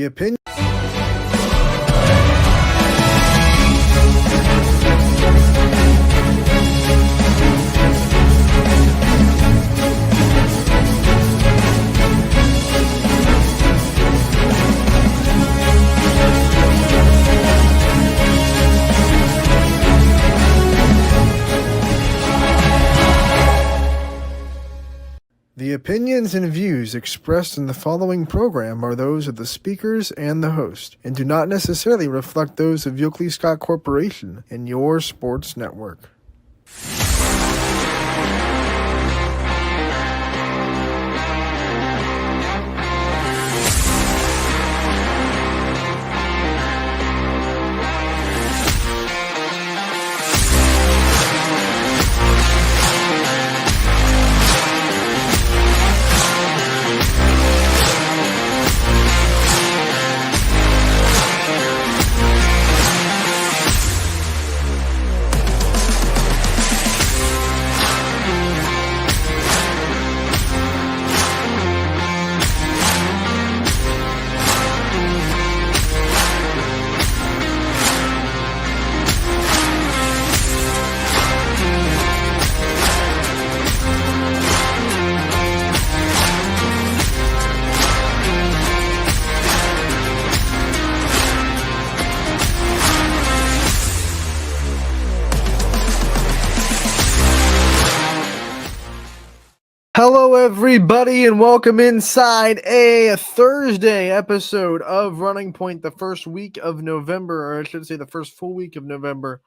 opinion. The opinions and views expressed in the following program are those of the speakers and the host, and do not necessarily reflect those of Yoakley Scott Corporation and your sports network. Hello, everybody, and welcome inside a Thursday episode of Running Point. The first week of November, or I should say the first full week of November,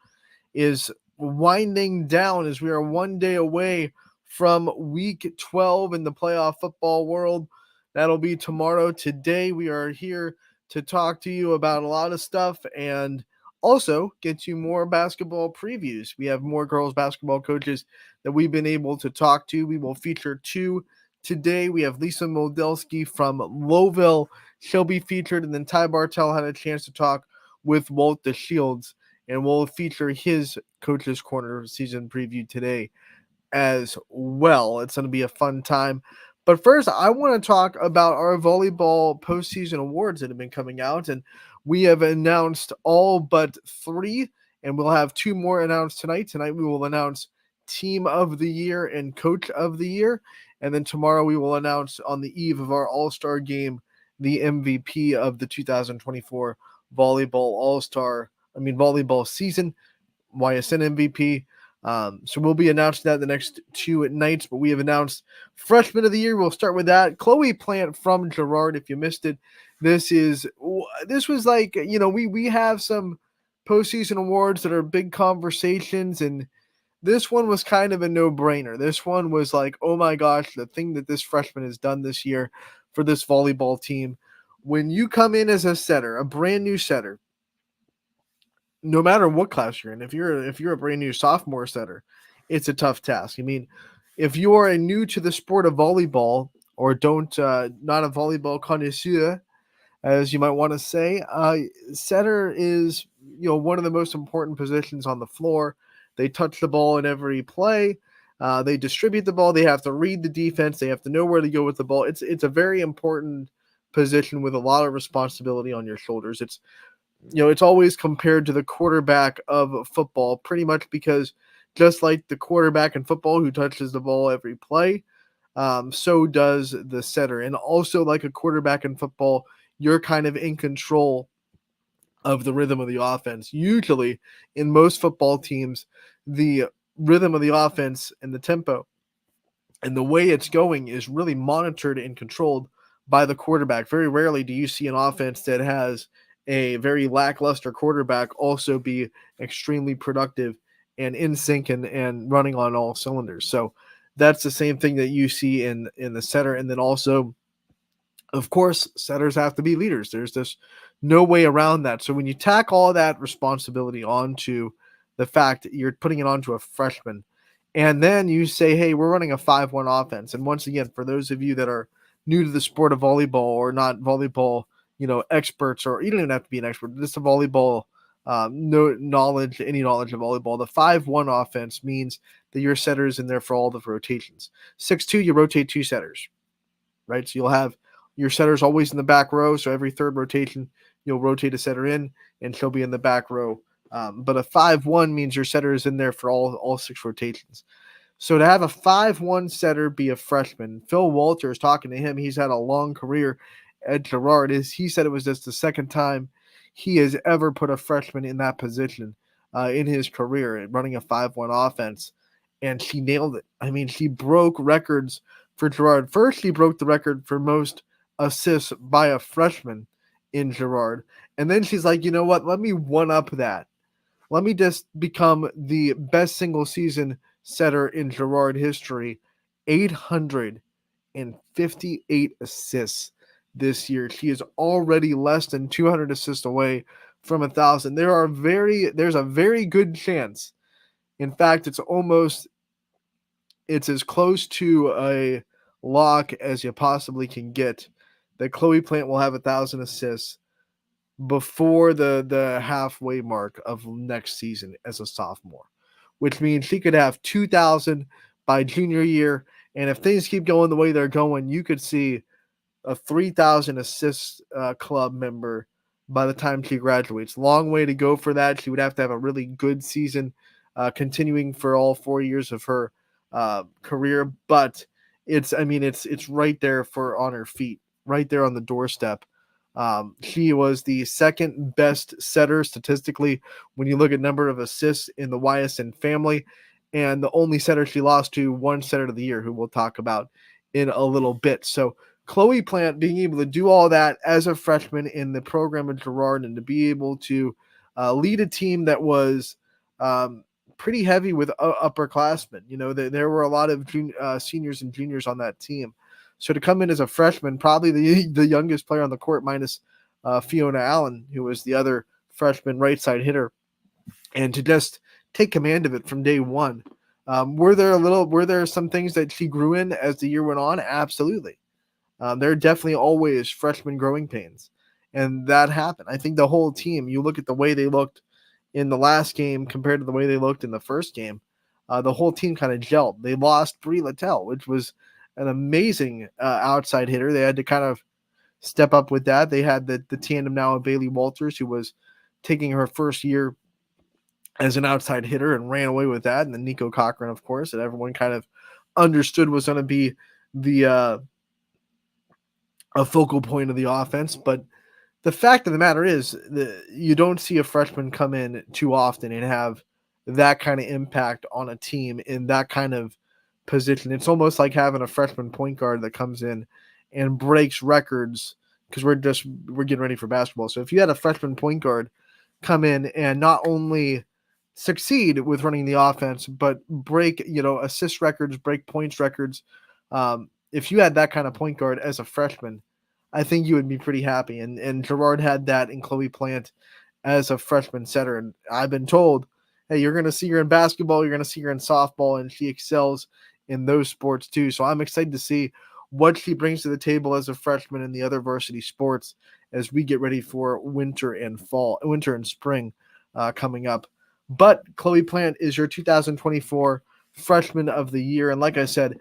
is winding down as we are one day away from week 12 in the playoff football world. That'll be tomorrow. Today, we are here to talk to you about a lot of stuff and also get you more basketball previews. We have more girls basketball coaches that we've been able to talk to. We will feature two today. We have Lisa Modelski from Lowville. She'll be featured, and then Ty Bartell had a chance to talk with Walt DeShields, and we'll feature his Coach's Corner season preview today as well. It's going to be a fun time. But first, I want to talk about our volleyball postseason awards that have been coming out, and we have announced all but 3, and we'll have 2 more announced tonight. Tonight we will announce Team of the Year and Coach of the Year, and then tomorrow we will announce on the eve of our All-Star game the MVP of the 2024 volleyball season, Ysn MVP. So we'll be announcing that the next 2 nights, but we have announced Freshman of the Year. We'll start with that. Chloe Plant from Girard, if you missed it. This was like, we have some postseason awards that are big conversations, and this one was kind of a no-brainer. This one was like, oh my gosh, the thing that this freshman has done this year for this volleyball team. When you come in as a setter, a brand new setter, no matter what class you're in, if you're a brand new sophomore setter, it's a tough task. I mean, if you are new to the sport of volleyball, or not a volleyball connoisseur, as you might want to say, setter is one of the most important positions on the floor. They touch the ball in every play. They distribute the ball. They have to read the defense. They have to know where to go with the ball. It's a very important position with a lot of responsibility on your shoulders. It's always compared to the quarterback of football, pretty much because just like the quarterback in football who touches the ball every play, so does the setter. And also like a quarterback in football, you're kind of in control of the rhythm of the offense. Usually in most football teams, the rhythm of the offense and the tempo and the way it's going is really monitored and controlled by the quarterback. Very rarely do you see an offense that has a very lackluster quarterback also be extremely productive and in sync and running on all cylinders. So that's the same thing that you see in the setter. And then also, of course, setters have to be leaders. There's just no way around that. So when you tack all that responsibility onto the fact that you're putting it onto a freshman, and then you say, hey, we're running a 5-1 offense. And once again, for those of you that are new to the sport of volleyball or not volleyball, experts, or you don't even have to be an expert, just a volleyball, any knowledge of volleyball, the 5-1 offense means that your setter is in there for all the rotations. 6-2, you rotate 2 setters, right? So you'll have your setter's always in the back row, so every third rotation, you'll rotate a setter in, and she'll be in the back row. But a 5-1 means your setter is in there for all 6 rotations. So to have a 5-1 setter be a freshman, Phil Walters, talking to him, he's had a long career at Girard. He said it was just the second time he has ever put a freshman in that position in his career, running a 5-1 offense. And she nailed it. I mean, she broke records for Girard. First, she broke the record for most assists by a freshman in Girard. And then she's like, you know what? Let me one up that. Let me just become the best single season setter in Girard history. 858 assists this year. She is already less than 200 assists away from 1,000. There's a very good chance. In fact, it's as close to a lock as you possibly can get that Chloe Plant will have 1,000 assists before the halfway mark of next season as a sophomore, which means she could have 2,000 by junior year. And if things keep going the way they're going, you could see a 3,000 assist club member by the time she graduates. Long way to go for that. She would have to have a really good season continuing for all 4 years of her career. But it's right there on her feet, right there on the doorstep. She was the second best setter statistically when you look at number of assists in the Ysn family, and the only setter she lost to one setter of the year, who we'll talk about in a little bit. So Chloe Plant being able to do all that as a freshman in the program at Girard, and to be able to lead a team that was pretty heavy with upperclassmen. You know, there were a lot of seniors and juniors on that team. So to come in as a freshman, probably the youngest player on the court, minus Fiona Allen, who was the other freshman right side hitter, and to just take command of it from day one. Were there some things that she grew in as the year went on? Absolutely. There are definitely always freshman growing pains, and that happened. I think the whole team, you look at the way they looked in the last game compared to the way they looked in the first game, the whole team kind of gelled. They lost Brie Littell, which was an amazing outside hitter. They had to kind of step up with that. They had the tandem now of Bailey Walters, who was taking her first year as an outside hitter and ran away with that. And then Nico Cochran, of course, that everyone kind of understood was going to be a focal point of the offense. But the fact of the matter is that you don't see a freshman come in too often and have that kind of impact on a team in that kind of position. It's almost like having a freshman point guard that comes in and breaks records, because we're getting ready for basketball. So if you had a freshman point guard come in and not only succeed with running the offense, but break, assist records, break points records, if you had that kind of point guard as a freshman, I think you would be pretty happy. And Girard had that in Chloe Plant as a freshman setter. And I've been told, hey, you're going to see her in basketball, you're going to see her in softball, and she excels in those sports too. So I'm excited to see what she brings to the table as a freshman in the other varsity sports as we get ready for winter and spring coming up. But Chloe Plant is your 2024 Freshman of the Year. And like I said,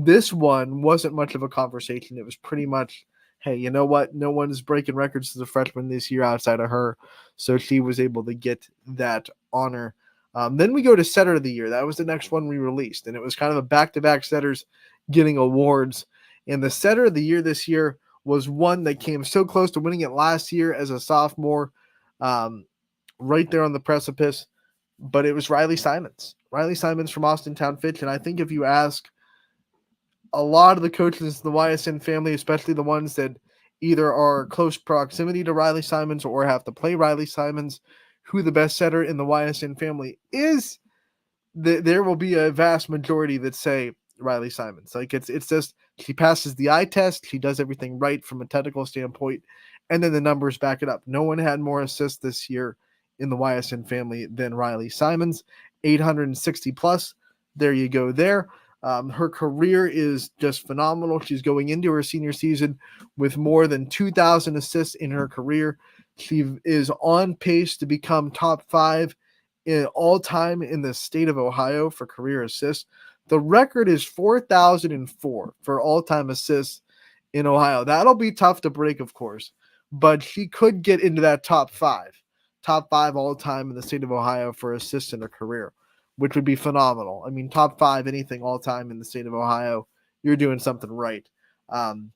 this one wasn't much of a conversation. It was pretty much, hey, you know what? No one's breaking records as a freshman this year outside of her. So she was able to get that honor. Then we go to Setter of the Year. That was the next one we released. And it was kind of a back-to-back setters getting awards. And the Setter of the Year this year was one that came so close to winning it last year as a sophomore, right there on the precipice. But it was Riley Simons. Riley Simons from Austintown Fitch. And I think if you ask a lot of the coaches in the Ysn family, especially the ones that either are close proximity to Riley Simons or have to play Riley Simons, who the best setter in the Ysn family is, there will be a vast majority that say Riley Simons. Like it's just, she passes the eye test. She does everything right from a technical standpoint. And then the numbers back it up. No one had more assists this year in the Ysn family than Riley Simons, 860 plus. There you go there. Her career is just phenomenal. She's going into her senior season with more than 2,000 assists in her career. She is on pace to become top 5 in all time in the state of Ohio for career assists. The record is 4,004 for all-time assists in Ohio. That'll be tough to break, of course, but she could get into that top five all time in the state of Ohio for assists in her career, which would be phenomenal. I mean, top five anything all time in the state of Ohio, you're doing something right. Um,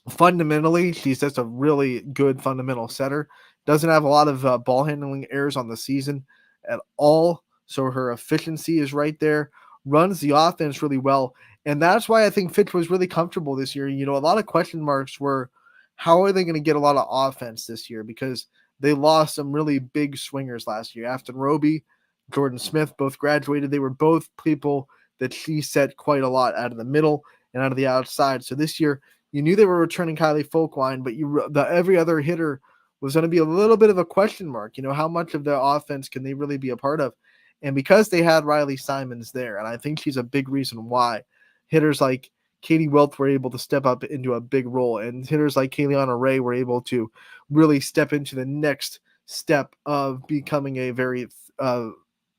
Fundamentally, she's just a really good fundamental setter. Doesn't have a lot of ball handling errors on the season at all. So her efficiency is right there. Runs the offense really well. And that's why I think Fitch was really comfortable this year. You know, a lot of question marks were how are they going to get a lot of offense this year? Because they lost some really big swingers last year. Afton Roby, Jordan Smith both graduated. They were both people that she set quite a lot out of the middle and out of the outside. So this year, you knew they were returning Kylie Folkwine, but every other hitter was going to be a little bit of a question mark. You know, how much of the offense can they really be a part of? And because they had Riley Simons there, and I think she's a big reason why hitters like Katie Welth were able to step up into a big role, and hitters like Kayleana Ray were able to really step into the next step of becoming a very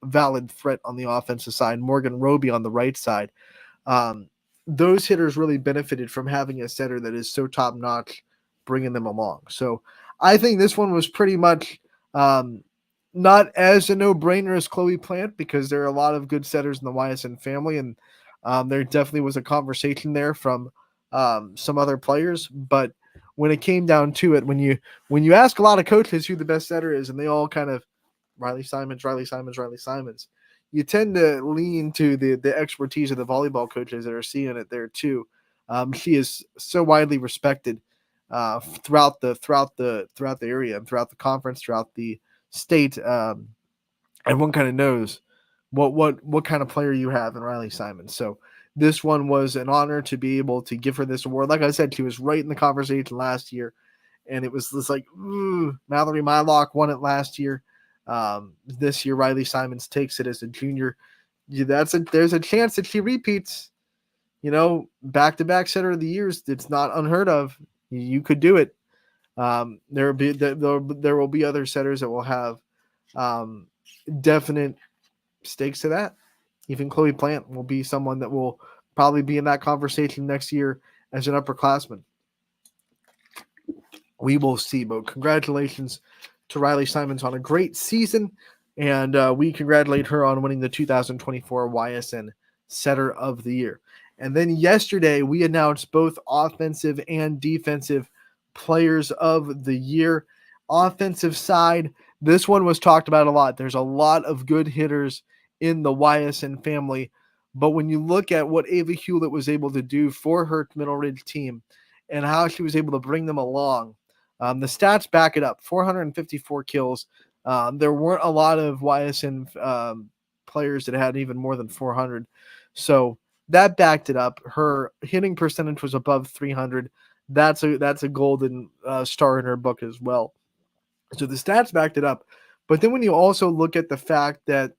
valid threat on the offensive side. Morgan Roby on the right side. Um, those hitters really benefited from having a setter that is so top notch, bringing them along. So I think this one was pretty much not as a no brainer as Chloe Plant because there are a lot of good setters in the Ysn family, and there definitely was a conversation there from some other players. But when it came down to it, when you ask a lot of coaches who the best setter is, and they all kind of Riley Simons, Riley Simons, Riley Simons, you tend to lean to the expertise of the volleyball coaches that are seeing it there too. She is so widely respected throughout the area and throughout the conference, throughout the state. Everyone kind of knows what kind of player you have in Riley Simons. So this one was an honor to be able to give her this award. Like I said, she was right in the conversation last year, and it was just like Mallory Mylock won it last year. This year, Riley Simons takes it as a junior. There's a chance that she repeats. You know, back-to-back setter of the years. It's not unheard of. You could do it. There will be other setters that will have definite stakes to that. Even Chloe Plant will be someone that will probably be in that conversation next year as an upperclassman. We will see, but congratulations to Riley Simons on a great season, and we congratulate her on winning the 2024 YSN Setter of the Year. And then yesterday, we announced both offensive and defensive players of the year. Offensive side, this one was talked about a lot. There's a lot of good hitters in the YSN family, but when you look at what Ava Hewlett was able to do for her Middle Ridge team and how she was able to bring them along, the stats back it up. 454 kills. There weren't a lot of YSN players that had even more than 400. So that backed it up. Her hitting percentage was above 300. That's a golden star in her book as well. So the stats backed it up. But then when you also look at the fact that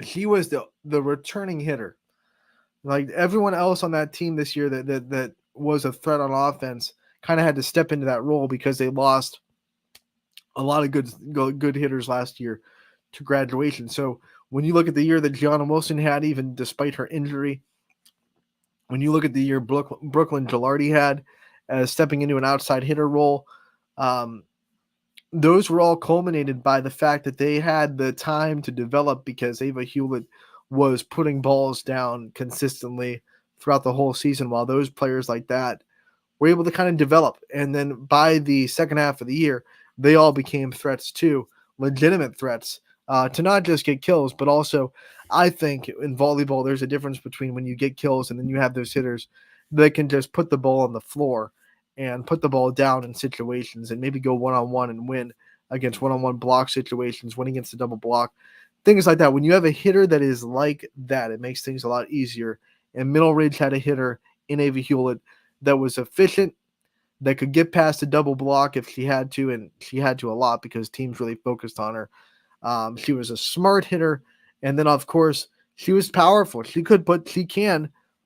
she was the returning hitter, like everyone else on that team this year that was a threat on offense kind of had to step into that role because they lost a lot of good hitters last year to graduation. So when you look at the year that Gianna Wilson had, even despite her injury, when you look at the year Brooklyn Gilardi had as stepping into an outside hitter role, those were all culminated by the fact that they had the time to develop because Ava Hewlett was putting balls down consistently throughout the whole season, while those players like that were able to kind of develop. And then by the second half of the year, they all became threats too, legitimate threats to not just get kills, but also I think in volleyball, there's a difference between when you get kills and then you have those hitters that can just put the ball on the floor and put the ball down in situations and maybe go one-on-one and win against one-on-one block situations, win against a double block, things like that. When you have a hitter that is like that, it makes things a lot easier. And Middle Ridge had a hitter in Ava Hewlett that was efficient, that could get past a double block if she had to, and she had to a lot because teams really focused on her. She was a smart hitter, and then of course she was powerful. She can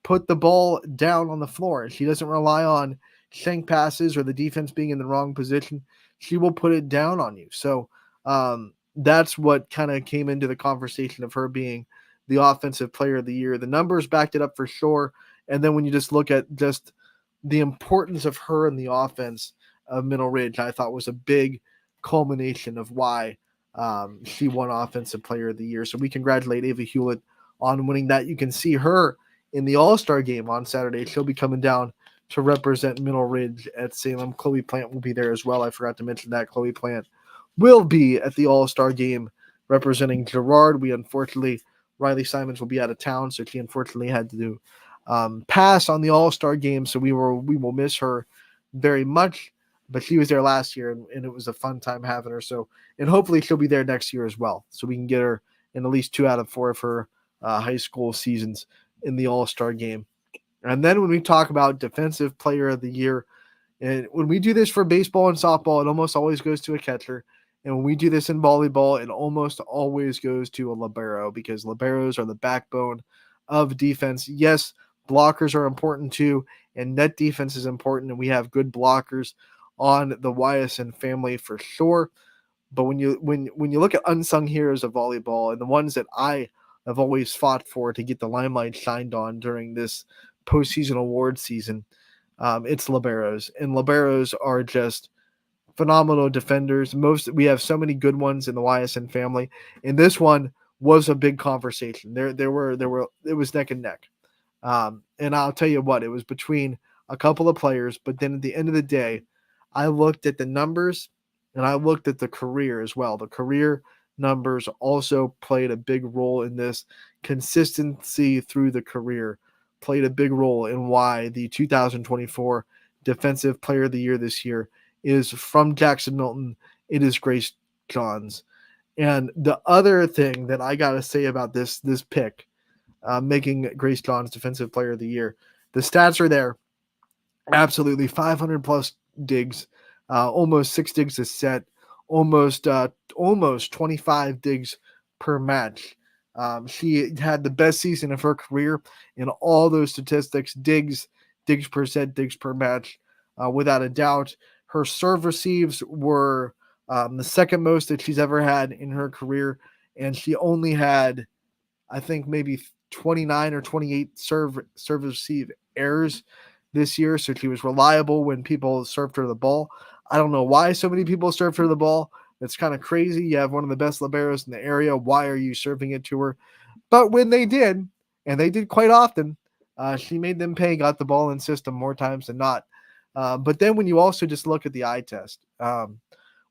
put the ball down on the floor. She doesn't rely on shank passes or the defense being in the wrong position. She will put it down on you. So that's what kind of came into the conversation of her being the offensive player of the year. The numbers backed it up for sure. And then when you just look at just the importance of her in the offense of Middle Ridge, I thought was a big culmination of why she won Offensive Player of the Year. So we congratulate Ava Hewlett on winning that. You can see her in the All-Star game on Saturday. She'll be coming down to represent Middle Ridge at Salem. Chloe Plant will be there as well. I forgot to mention that. Chloe Plant will be at the All-Star game representing Girard. Riley Simons will be out of town, so she unfortunately had to do pass on the All-Star game, so we will miss her very much. But she was there last year, and it was a fun time having her. So, and hopefully she'll be there next year as well, so we can get her in at least 2 out of 4 of her high school seasons in the All-Star game. And then when we talk about Defensive Player of the Year, and when we do this for baseball and softball, it almost always goes to a catcher. And when we do this in volleyball, it almost always goes to a libero, because liberos are the backbone of defense. Yes, blockers are important too, and net defense is important, and we have good blockers on the Ysn family for sure. But when you look at unsung heroes of volleyball, and the ones that I have always fought for to get the limelight shined on during this postseason award season, it's liberos, and liberos are just phenomenal defenders. We have so many good ones in the Ysn family, and this one was a big conversation. It was neck and neck. And I'll tell you what, it was between a couple of players, but then at the end of the day, I looked at the numbers and I looked at the career as well. The career numbers also played a big role in this. Consistency through the career played a big role in why the 2024 Defensive Player of the Year this year is from Jackson Milton. It is Grace Johns. And the other thing that I got to say about this pick, making Grace Johns Defensive Player of the Year, the stats are there. Absolutely 500 plus digs, almost 6 digs a set, almost 25 digs per match. She had the best season of her career in all those statistics: digs per set, digs per match, without a doubt. Her serve receives were the second most that she's ever had in her career, and she only had, I think, maybe 29 or 28 serve receive errors this year. So she was reliable when people served her the ball. I don't know why so many people served her the ball. It's kind of crazy. You have one of the best liberos in the area. Why are you serving it to her? But when they did, and they did quite often, she made them pay, got the ball in system more times than not. But then when you also just look at the eye test,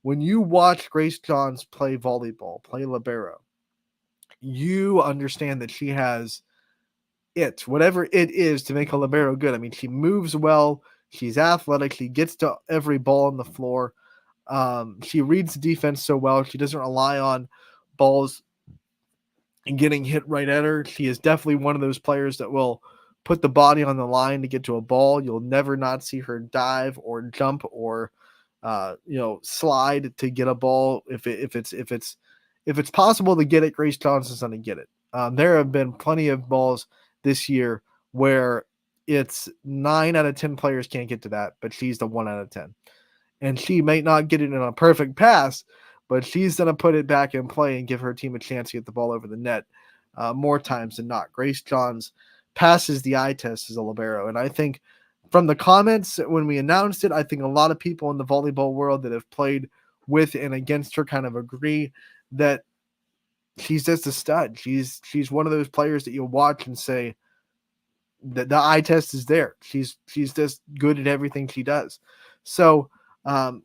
when you watch Grace Johns play volleyball, play libero, you understand that she has whatever it is to make a libero good. I mean, she moves well, she's athletic, she gets to every ball on the floor. She reads the defense so well. She doesn't rely on balls and getting hit right at her. She is definitely one of those players that will put the body on the line to get to a ball. You'll never not see her dive or jump or slide to get a ball. If it's possible to get it, Grace Johnson's going to get it. There have been plenty of balls this year where it's 9 out of 10 players can't get to that, but she's the 1 out of 10. And she may not get it in a perfect pass, but she's going to put it back in play and give her team a chance to get the ball over the net more times than not. Grace Johns passes the eye test as a libero. And I think from the comments when we announced it, I think a lot of people in the volleyball world that have played with and against her kind of agree that she's just a stud. She's one of those players that you'll watch and say that the eye test is there. She's just good at everything she does. So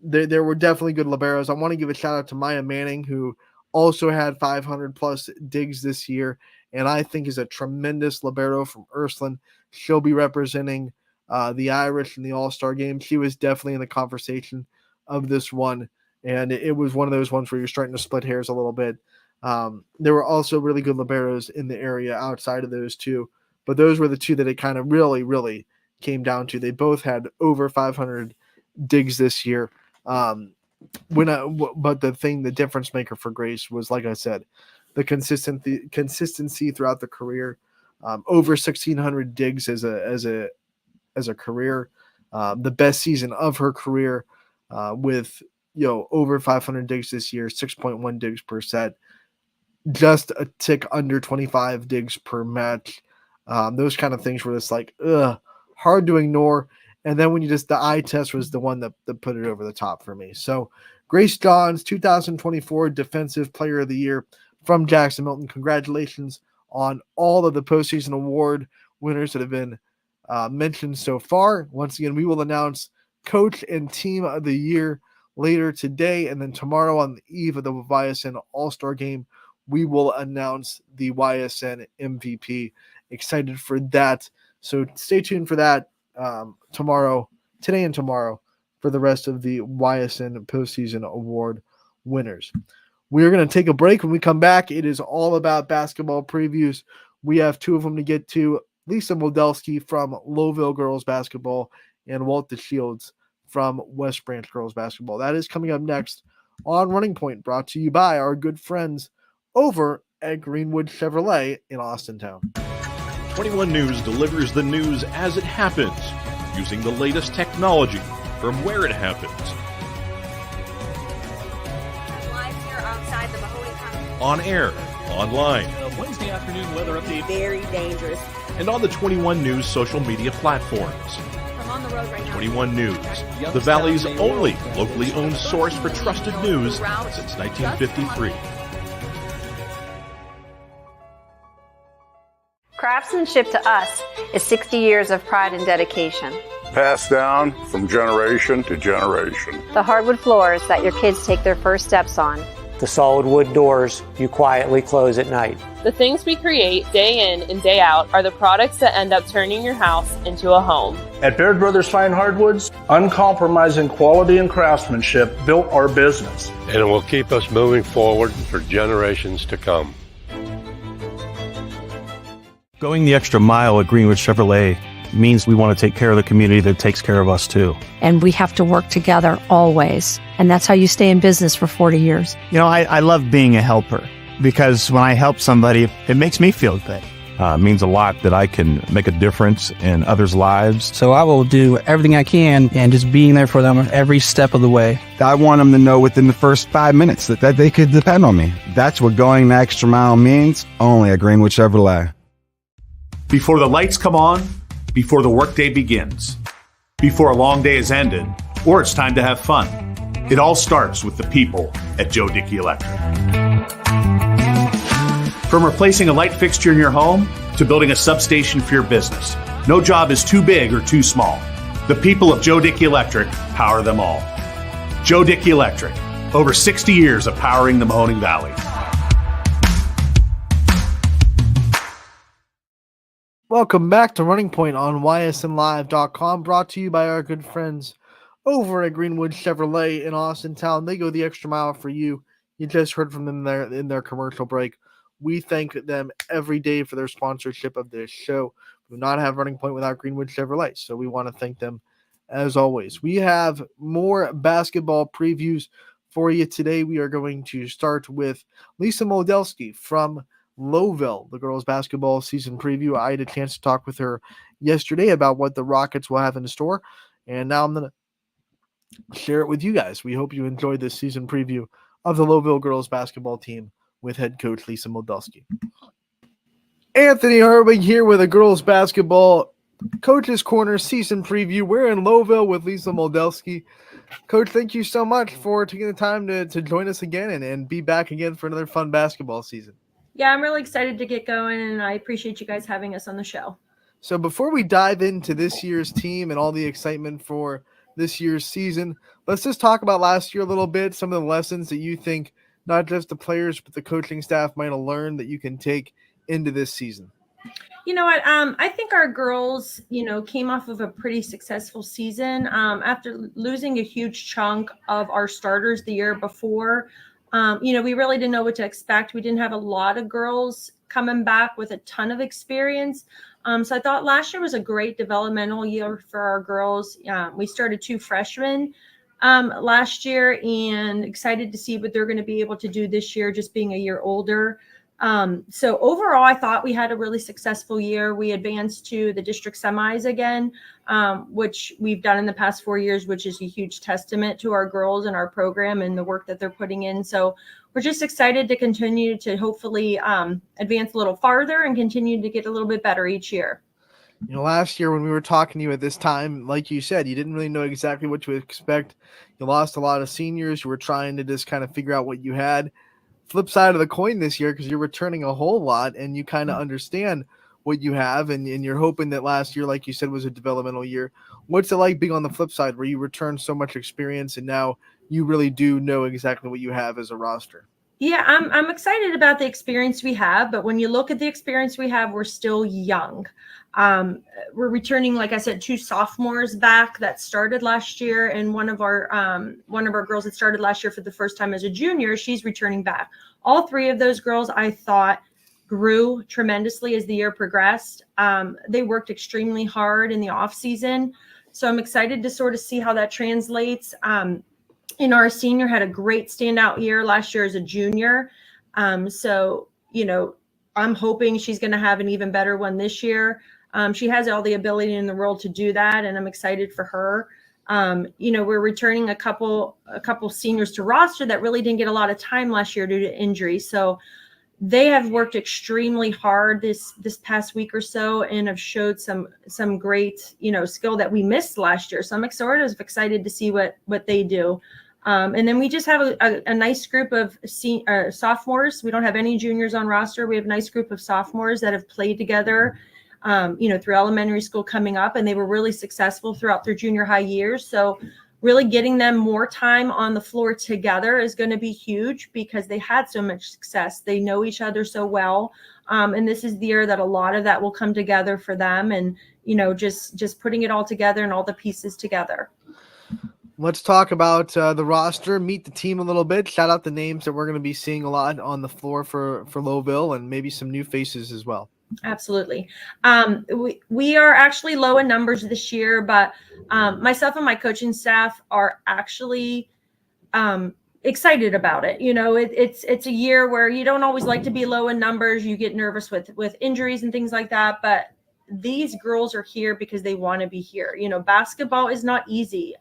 there were definitely good liberos. I want to give a shout out to Maya Manning, who also had 500 plus digs this year, and I think is a tremendous libero from Ursuline. She'll be representing the Irish in the All-Star game. She was definitely in the conversation of this one, and it was one of those ones where you're starting to split hairs a little bit. There were also really good liberos in the area outside of those two, but those were the two that it kind of really, really came down to. They both had over 500 digs this year. But the difference maker for Grace was, like I said, the consistency throughout the career. Over 1,600 digs as a career, the best season of her career, with over 500 digs this year, 6.1 digs per set, just a tick under 25 digs per match. Those kind of things were just like hard to ignore. And then when the eye test was the one that put it over the top for me. So Grace Johns, 2024 Defensive Player of the Year from Jackson Milton. Congratulations on all of the postseason award winners that have been mentioned so far. Once again, we will announce Coach and Team of the Year later today, and then tomorrow on the eve of the Ysn All-Star Game, we will announce the Ysn MVP. Excited for that. So stay tuned for that today and tomorrow, for the rest of the Ysn postseason award winners. We are going to take a break. When we come back, it is all about basketball previews. We have two of them to get to. Lisa Modelski from Lowville Girls Basketball and Walt DeShields from West Branch Girls Basketball. That is coming up next on Running Point, brought to you by our good friends over at Greenwood Chevrolet in Austintown. 21 News delivers the news as it happens, using the latest technology from where it happens. Live here outside the Mahoney County. On air, online, Wednesday afternoon weather update. Very dangerous. and on the 21 News social media platforms. I'm on the road right now. 21 News, the Valley's only locally owned source for trusted news since 1953. Craftsmanship to us is 60 years of pride and dedication. Passed down from generation to generation. The hardwood floors that your kids take their first steps on. The solid wood doors you quietly close at night. The things we create day in and day out are the products that end up turning your house into a home. At Baird Brothers Fine Hardwoods, uncompromising quality and craftsmanship built our business. And it will keep us moving forward for generations to come. Going the extra mile at Greenwood Chevrolet means we want to take care of the community that takes care of us too. And we have to work together always. And that's how you stay in business for 40 years. You know, I love being a helper because when I help somebody, it makes me feel good. It means a lot that I can make a difference in others' lives. So I will do everything I can and just being there for them every step of the way. I want them to know within the first 5 minutes that they could depend on me. That's what going the extra mile means, only at Greenwood Chevrolet. Before the lights come on, before the workday begins, before a long day is ended, or it's time to have fun. It all starts with the people at Joe Dickey Electric. From replacing a light fixture in your home to building a substation for your business, no job is too big or too small. The people of Joe Dickey Electric power them all. Joe Dickey Electric, over 60 years of powering the Mahoning Valley. Welcome back to Running Point on ysnlive.com, brought to you by our good friends over at Greenwood Chevrolet in Austintown. They go the extra mile for you. You just heard from them there in their commercial break. We thank them every day for their sponsorship of this show. We would not have Running Point without Greenwood Chevrolet, so we want to thank them as always. We have more basketball previews for you today. We are going to start with Lisa Modelski from Lowville, the girls basketball season preview. I had a chance to talk with her yesterday about what the Rockets will have in store, and now I'm going to share it with you guys. We hope you enjoyed this season preview of the Lowville girls basketball team with head coach Lisa Modelski. Anthony Herwig here with a girls basketball Coach's Corner season preview. We're in Lowville with Lisa Modelski. Coach, thank you so much for taking the time to join us again and be back again for another fun basketball season. Yeah, I'm really excited to get going, and I appreciate you guys having us on the show. So before we dive into this year's team and all the excitement for this year's season, let's just talk about last year a little bit, some of the lessons that you think not just the players but the coaching staff might have learned that you can take into this season. You know what? I think our girls, came off of a pretty successful season. After losing a huge chunk of our starters the year before, we really didn't know what to expect. We didn't have a lot of girls coming back with a ton of experience. So I thought last year was a great developmental year for our girls. We started 2 freshmen last year, and excited to see what they're going to be able to do this year, just being a year older. So overall, I thought we had a really successful year. We advanced to the district semis again, which we've done in the past 4 years, which is a huge testament to our girls and our program and the work that they're putting in. So we're just excited to continue to hopefully advance a little farther and continue to get a little bit better each year. Last year when we were talking to you at this time, like you said, you didn't really know exactly what to expect. You lost a lot of seniors. You were trying to just kind of figure out what you had. Flip side of the coin this year, because you're returning a whole lot and you kind of understand what you have, and you're hoping that last year, like you said, was a developmental year. What's it like being on the flip side where you return so much experience and now you really do know exactly what you have as a roster? Yeah, I'm excited about the experience we have, but when you look at the experience we have, we're still young. We're returning, like I said, 2 sophomores back that started last year, and one of our girls that started last year for the first time as a junior, she's returning back. All 3 of those girls, I thought, grew tremendously as the year progressed. They worked extremely hard in the off season, so I'm excited to sort of see how that translates. Our senior had a great standout year last year as a junior. So, I'm hoping she's going to have an even better one this year. She has all the ability in the world to do that, and I'm excited for her. We're returning a couple seniors to roster that really didn't get a lot of time last year due to injury. So they have worked extremely hard this past week or so and have showed some great, skill that we missed last year. So I'm sort of excited to see what they do. And then we just have a nice group of sophomores. We don't have any juniors on roster. We have a nice group of sophomores that have played together, through elementary school coming up, and they were really successful throughout their junior high years. So really getting them more time on the floor together is going to be huge because they had so much success. They know each other so well. And this is the year that a lot of that will come together for them, and, just putting it all together and all the pieces together. Let's talk about the roster, meet the team a little bit, shout out the names that we're going to be seeing a lot on the floor for Lowville, and maybe some new faces as well. Absolutely. We are actually low in numbers this year, but myself and my coaching staff are actually excited about it. It's a year where you don't always like to be low in numbers. You get nervous with injuries and things like that, but these girls are here because they want to be here. Basketball is not easy.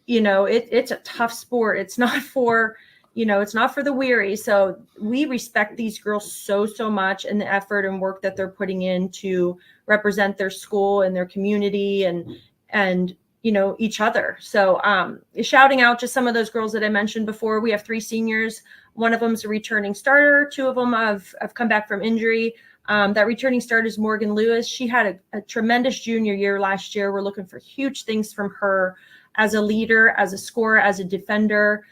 It's a tough sport. It's not for the weary. So we respect these girls so much, and the effort and work that they're putting in to represent their school and their community and each other. So shouting out to some of those girls that I mentioned before. We have 3 seniors. One of them is a returning starter. 2 of them have come back from injury. That returning starter is Morgan Lewis. She had a tremendous junior year last year. We're looking for huge things from her as a leader, as a scorer, as a defender.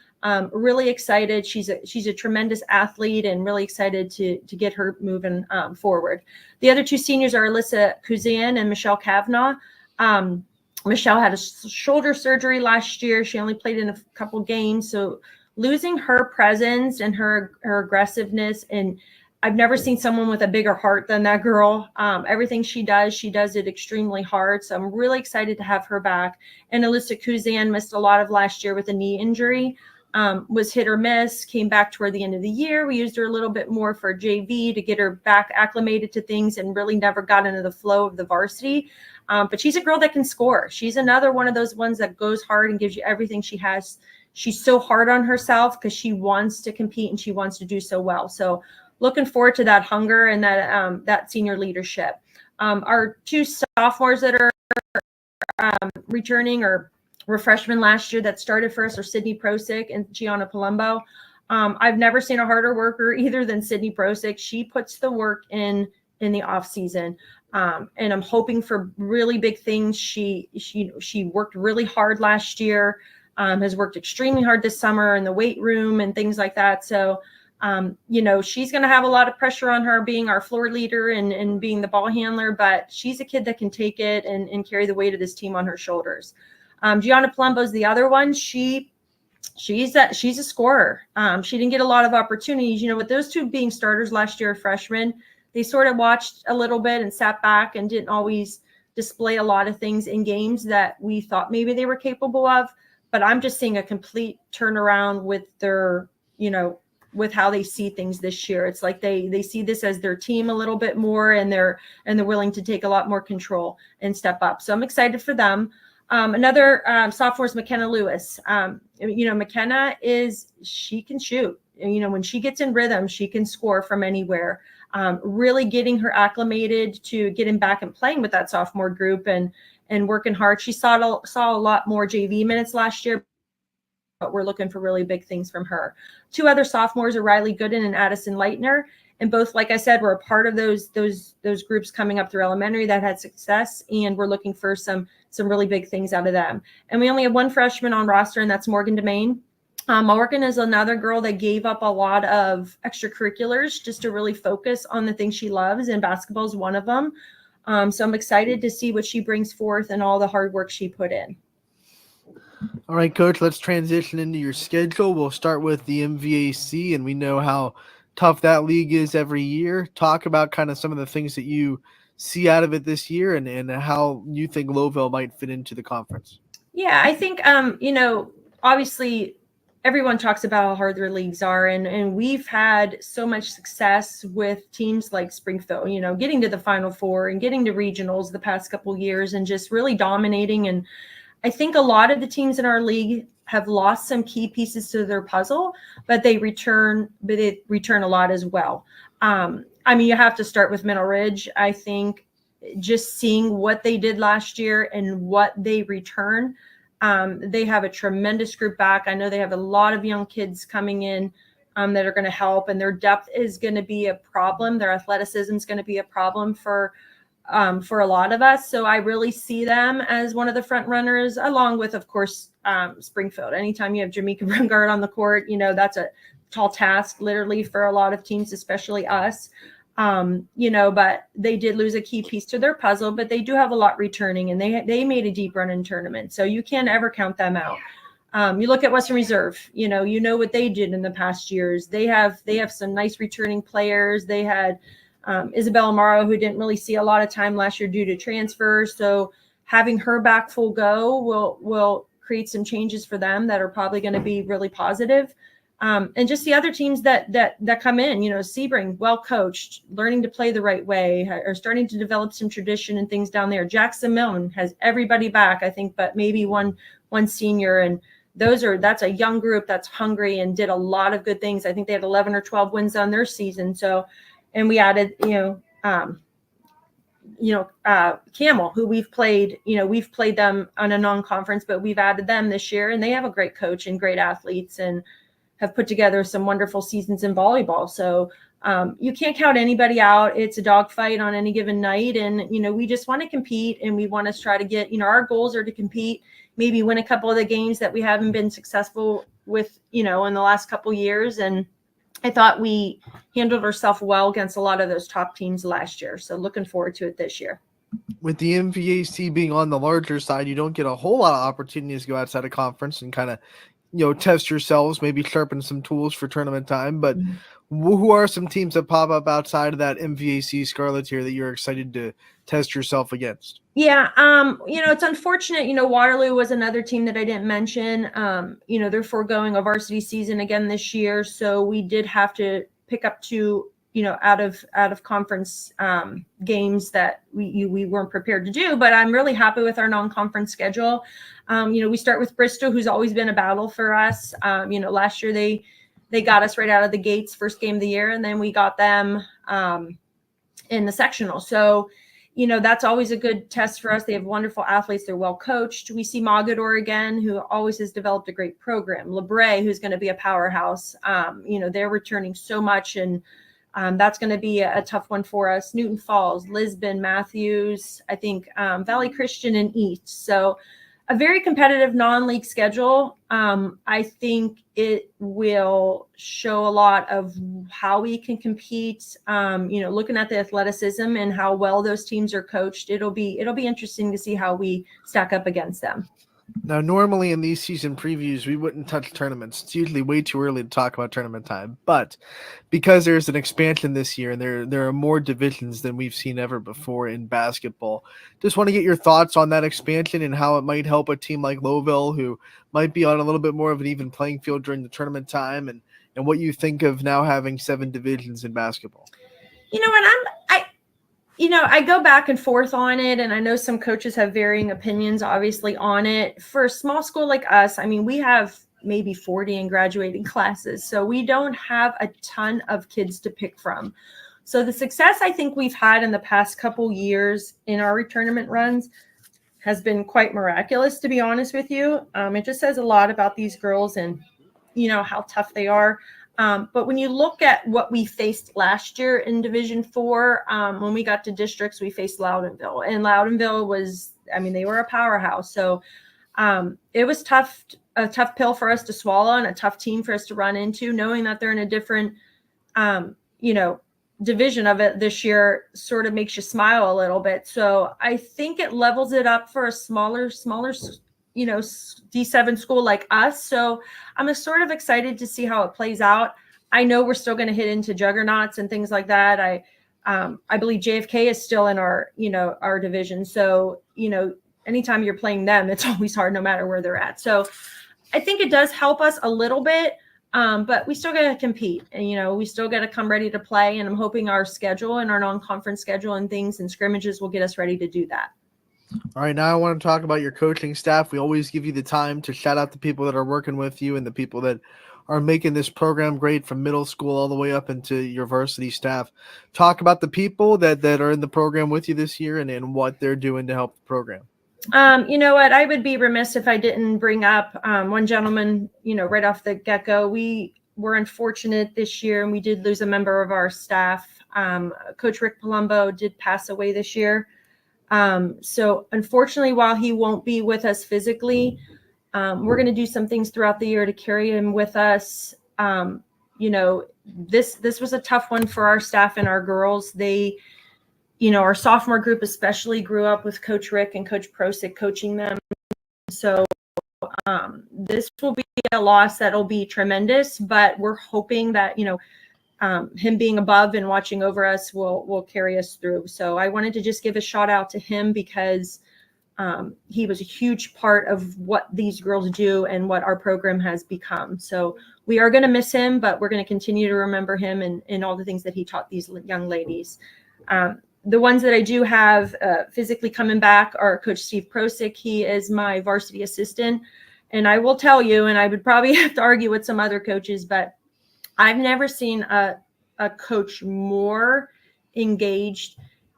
Really excited. She's a tremendous athlete, and really excited to get her moving forward. The other 2 seniors are Alyssa Kuzan and Michelle Kavanaugh. Michelle had a shoulder surgery last year. She only played in a couple games. So losing her presence and her aggressiveness, and I've never seen someone with a bigger heart than that girl. Everything she does it extremely hard. So I'm really excited to have her back. And Alyssa Kuzan missed a lot of last year with a knee injury. Was hit or miss, came back toward the end of the year. We used her a little bit more for JV to get her back acclimated to things, and really never got into the flow of the varsity. But she's a girl that can score. She's another one of those ones that goes hard and gives you everything she has. She's so hard on herself because she wants to compete and she wants to do so well. So looking forward to that hunger and that senior leadership. Our 2 sophomores that are returning were freshmen last year that started for us are Sydney Prosick and Gianna Palumbo. I've never seen a harder worker either than Sydney Prosick. She puts the work in the off season. And I'm hoping for really big things. She worked really hard last year, has worked extremely hard this summer in the weight room and things like that. So, she's going to have a lot of pressure on her being our floor leader and being the ball handler, but she's a kid that can take it and carry the weight of this team on her shoulders. Gianna Palumbo is the other one. She's a scorer. She didn't get a lot of opportunities, with those 2 being starters last year, freshmen. They sort of watched a little bit and sat back and didn't always display a lot of things in games that we thought maybe they were capable of. But I'm just seeing a complete turnaround with their, with how they see things this year. It's like they see this as their team a little bit more, and they're willing to take a lot more control and step up. So I'm excited for them. Another sophomore is McKenna Lewis. McKenna she can shoot. When she gets in rhythm, she can score from anywhere. really getting her acclimated to getting back and playing with that sophomore group and working hard. She saw a lot more JV minutes last year, but we're looking for really big things from her. 2 other sophomores are Riley Gooden and Addison Leitner. And both, like I said, were a part of those groups coming up through elementary that had success. And we're looking for some really big things out of them. And we only have 1 freshman on roster, and that's Morgan Domain. Morgan is another girl that gave up a lot of extracurriculars just to really focus on the things she loves, and basketball is one of them. So I'm excited to see what she brings forth and all the hard work she put in. All right, Coach, let's transition into your schedule. We'll start with the MVAC, and we know how tough that league is every year. Talk about kind of some of the things that you see out of it this year and how you think Lowville might fit into the conference. Yeah, I think, obviously everyone talks about how hard their leagues are, and we've had so much success with teams like Springfield, getting to the Final Four and getting to regionals the past couple of years and just really dominating. And I think a lot of the teams in our league have lost some key pieces to their puzzle, but they return a lot as well. You have to start with Middle Ridge. I think just seeing what they did last year and what they return, they have a tremendous group back. I know they have a lot of young kids coming in that are going to help, and their depth is going to be a problem. Their athleticism is going to be a problem for a lot of us. So I really see them as one of the front runners, along with, of course, Springfield. Anytime you have Jamaica Brungard on the court, that's a tall task, literally, for a lot of teams, especially us. But they did lose a key piece to their puzzle, but they do have a lot returning, and they made a deep run in tournament. So you can't ever count them out. You look at Western Reserve, you know what they did in the past years. They have some nice returning players. They had Isabel Amaro, who didn't really see a lot of time last year due to transfer. So having her back full go will create some changes for them that are probably going to be really positive. And just the other teams that come in, Sebring, well coached, learning to play the right way, are starting to develop some tradition and things down there. Jackson Milton has everybody back, I think, but maybe one senior, and that's a young group that's hungry and did a lot of good things. I think they had 11 or 12 wins on their season. So, and we added, Camel, who we've played them on a non-conference, but we've added them this year, and they have a great coach and great athletes and have put together some wonderful seasons in volleyball. So you can't count anybody out. It's a dogfight on any given night. And, we just want to compete, and we want to try to get, our goals are to compete, maybe win a couple of the games that we haven't been successful with, in the last couple of years. And I thought we handled ourselves well against a lot of those top teams last year. So looking forward to it this year. With the MVAC being on the larger side, you don't get a whole lot of opportunities to go outside of conference and kind of, test yourselves, maybe sharpen some tools for tournament time. But who are some teams that pop up outside of that MVAC Scarlet here that you're excited to test yourself against? Yeah. It's unfortunate, Waterloo was another team that I didn't mention. They're foregoing a varsity season again this year. So we did have to pick up 2, out of conference games that we weren't prepared to do, but I'm really happy with our non-conference schedule. We start with Bristol, who's always been a battle for us. Last year they got us right out of the gates, first game of the year, and then we got them in the sectional. So, that's always a good test for us. They have wonderful athletes. They're well coached. We see Mogador again, who always has developed a great program. LeBray, who's going to be a powerhouse. They're returning so much, and that's going to be a tough one for us. Newton Falls, Lisbon, Matthews, I think Valley Christian, and East. So a very competitive non-league schedule. I think it will show a lot of how we can compete. Looking at the athleticism and how well those teams are coached, it'll be interesting to see how we stack up against them. Now, normally in these season previews, we wouldn't touch tournaments. It's usually way too early to talk about tournament time. But because there's an expansion this year and there are more divisions than we've seen ever before in basketball, just want to get your thoughts on that expansion and how it might help a team like Lowville, who might be on a little bit more of an even playing field during the tournament time, and what you think of now having 7 divisions in basketball. I go back and forth on it, and I know some coaches have varying opinions, obviously, on it. For a small school like us, we have maybe 40 in graduating classes, so we don't have a ton of kids to pick from. So the success I think we've had in the past couple years in our tournament runs has been quite miraculous, to be honest with you. It just says a lot about these girls and, how tough they are. But when you look at what we faced last year in Division 4, when we got to districts, we faced Loudonville. And Loudonville was, they were a powerhouse. So it was a tough pill for us to swallow and a tough team for us to run into, knowing that they're in a different, division of it this year sort of makes you smile a little bit. So I think it levels it up for a smaller, D7 school like us. So I'm sort of excited to see how it plays out. I know we're still going to hit into juggernauts and things like that. I believe JFK is still in our division. So, anytime you're playing them, it's always hard no matter where they're at. So I think it does help us a little bit. But we still got to compete and, we still got to come ready to play. And I'm hoping our schedule and our non-conference schedule and things and scrimmages will get us ready to do that. All right. Now I want to talk about your coaching staff. We always give you the time to shout out the people that are working with you and the people that are making this program great from middle school all the way up into your varsity staff. Talk about the people that are in the program with you this year and what they're doing to help the program. You know what? I would be remiss if I didn't bring up one gentleman, right off the get-go. We were unfortunate this year, and we did lose a member of our staff. Coach Rick Palumbo did pass away this year. So unfortunately, while he won't be with us physically, we're going to do some things throughout the year to carry him with us. This was a tough one for our staff and our girls. They our sophomore group especially grew up with Coach Rick and Coach Prosick coaching them. So this will be a loss that'll be tremendous, but we're hoping that, him being above and watching over us will carry us through. So I wanted to just give a shout out to him because he was a huge part of what these girls do and what our program has become. So we are going to miss him, but we're going to continue to remember him and all the things that he taught these young ladies. The ones that I do have physically coming back are Coach Steve Prosick. He is my varsity assistant. And I will tell you, and I would probably have to argue with some other coaches, but I've never seen a coach more engaged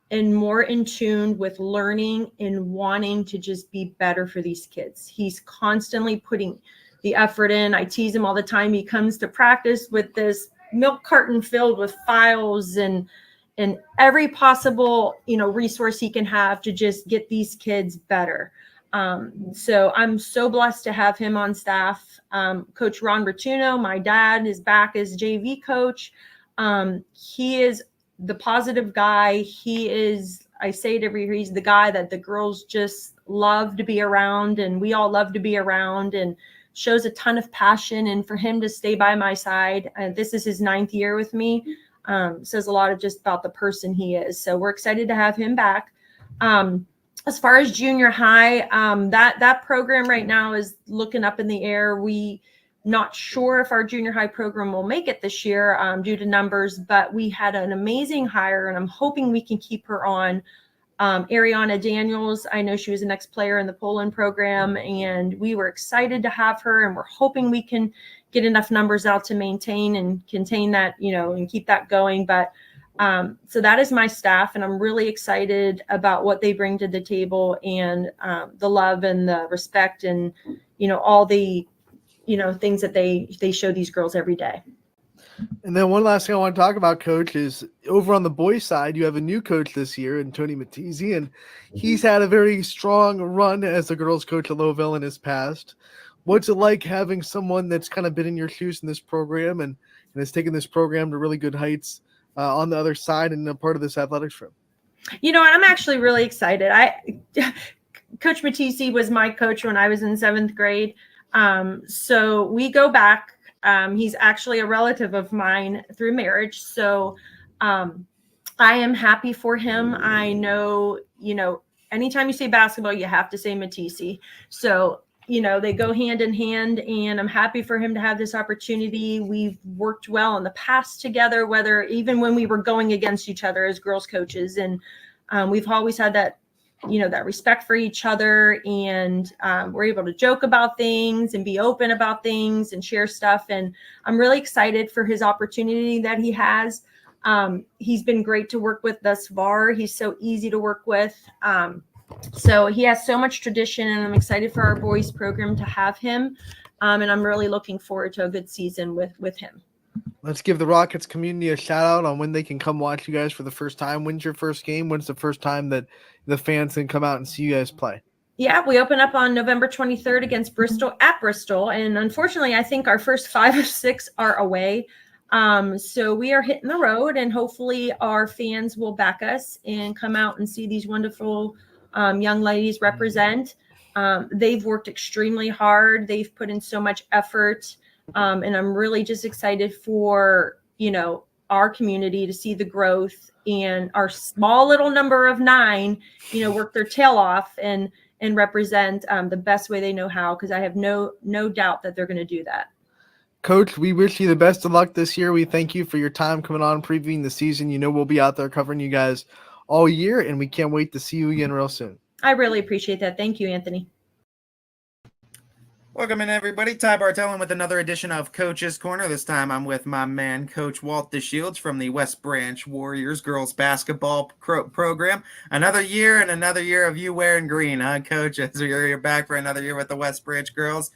and more in tune with learning and wanting to just be better for these kids. He's constantly putting the effort in. I tease him all the time. He comes to practice with this milk carton filled with files and every possible, resource he can have to just get these kids better. So I'm so blessed to have him on staff. Coach Ron Rotuno, my dad, is back as JV coach. He is the positive guy. He is, I say it every year, he's the guy that the girls just love to be around and we all love to be around and shows a ton of passion. And for him to stay by my side, this is his 9th year with me. Says a lot of just about the person he is. So we're excited to have him back. As far as junior high, that program right now is looking up in the air. We not sure if our junior high program will make it this year due to numbers, but we had an amazing hire and I'm hoping we can keep her on. Ariana Daniels, I know she was the next player in the Poland program and we were excited to have her and we're hoping we can get enough numbers out to maintain and contain that, and keep that going. But so that is my staff and I'm really excited about what they bring to the table and the love and the respect and, all the, things that they show these girls every day. And then one last thing I want to talk about, Coach, is over on the boys' side, you have a new coach this year in Tony Mattizi, and he's had a very strong run as the girls' coach at Lowville in his past. What's it like having someone that's kind of been in your shoes in this program and has taken this program to really good heights on the other side and a part of this athletics trip? I'm actually really excited. Coach Mattizi was my coach when I was in 7th grade. So we go back. He's actually a relative of mine through marriage. So I am happy for him. I know, anytime you say basketball, you have to say Mattizi. So, they go hand in hand and I'm happy for him to have this opportunity. We've worked well in the past together, whether even when we were going against each other as girls coaches. And we've always had that, that respect for each other and we're able to joke about things and be open about things and share stuff. And I'm really excited for his opportunity that he has. He's been great to work with thus far. He's so easy to work with. So he has so much tradition, and I'm excited for our boys program to have him. And I'm really looking forward to a good season with him. Let's give the Rockets community a shout out on when they can come watch you guys for the first time. When's your first game? When's the first time that the fans can come out and see you guys play? Yeah, we open up on November 23rd against Bristol at Bristol. And unfortunately, I think our first 5 or 6 are away. So we are hitting the road, and hopefully our fans will back us and come out and see these wonderful young ladies represent. They've worked extremely hard. They've put in so much effort. And I'm really just excited for, our community to see the growth, and our small little number of 9, work their tail off and represent the best way they know how, because I have no doubt that they're going to do that. Coach, we wish you the best of luck this year. We thank you for your time coming on, previewing the season. We'll be out there covering you guys all year, and we can't wait to see you again real soon. I really appreciate that. Thank you, Anthony. Welcome in, everybody. Ty Bartellin with another edition of Coach's Corner. This time I'm with my man, Coach Walt DeShields from the West Branch Warriors girls basketball program. Another year and another year of you wearing green, huh, Coach? As you're back for another year with the West Branch girls.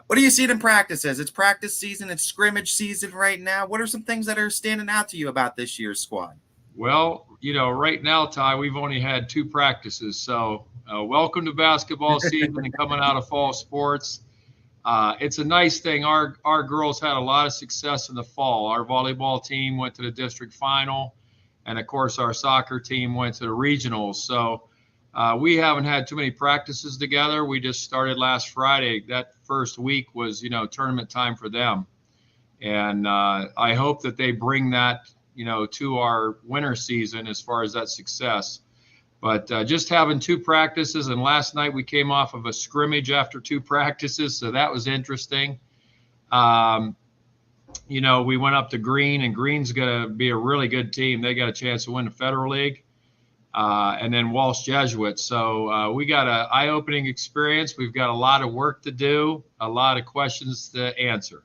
What do you see in practices? It's practice season. It's scrimmage season right now. What are some things that are standing out to you about this year's squad? Well, right now, Ty, we've only had 2 practices. So welcome to basketball season and coming out of fall sports. It's a nice thing. Our girls had a lot of success in the fall. Our volleyball team went to the district final, and of course our soccer team went to the regionals. So we haven't had too many practices together. We just started last Friday. That first week was, tournament time for them. And I hope that they bring that, to our winter season as far as that success. But just having 2 practices, and last night we came off of a scrimmage after 2 practices, so that was interesting. We went up to Green, and Green's going to be a really good team. They got a chance to win the Federal League, and then Walsh Jesuit. So we got an eye-opening experience. We've got a lot of work to do, a lot of questions to answer.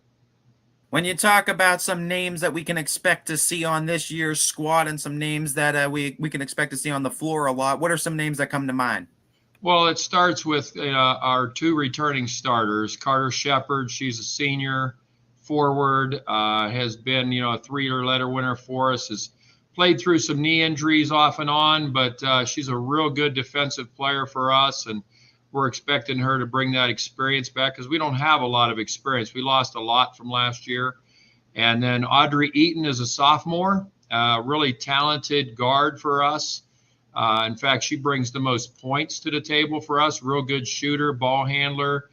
When you talk about some names that we can expect to see on this year's squad and some names that we can expect to see on the floor a lot, what are some names that come to mind? Well, it starts with our 2 returning starters. Carter Shepard, she's a senior forward, has been, a 3-year letter winner for us, has played through some knee injuries off and on, but she's a real good defensive player for us, and we're expecting her to bring that experience back because we don't have a lot of experience. We lost a lot from last year. And then Audrey Eaton is a sophomore, really talented guard for us. In fact, she brings the most points to the table for us, real good shooter, ball handler,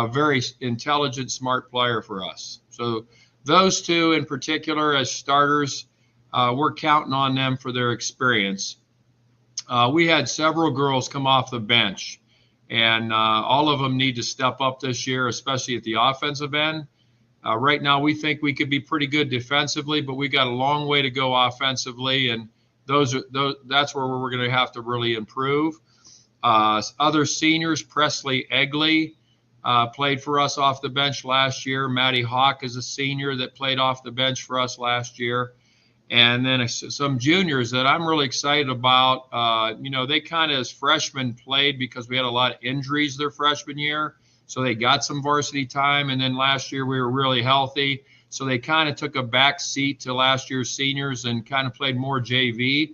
very intelligent, smart player for us. So those 2 in particular as starters, we're counting on them for their experience. We had several girls come off the bench. And all of them need to step up this year, especially at the offensive end. Right now, we think we could be pretty good defensively, but we got a long way to go offensively, and that's where we're going to have to really improve. Other seniors, Presley Egley played for us off the bench last year. Maddie Hawk is a senior that played off the bench for us last year. And then some juniors that I'm really excited about. They kind of as freshmen played because we had a lot of injuries their freshman year. So they got some varsity time. And then last year we were really healthy. So they kind of took a back seat to last year's seniors and kind of played more JV.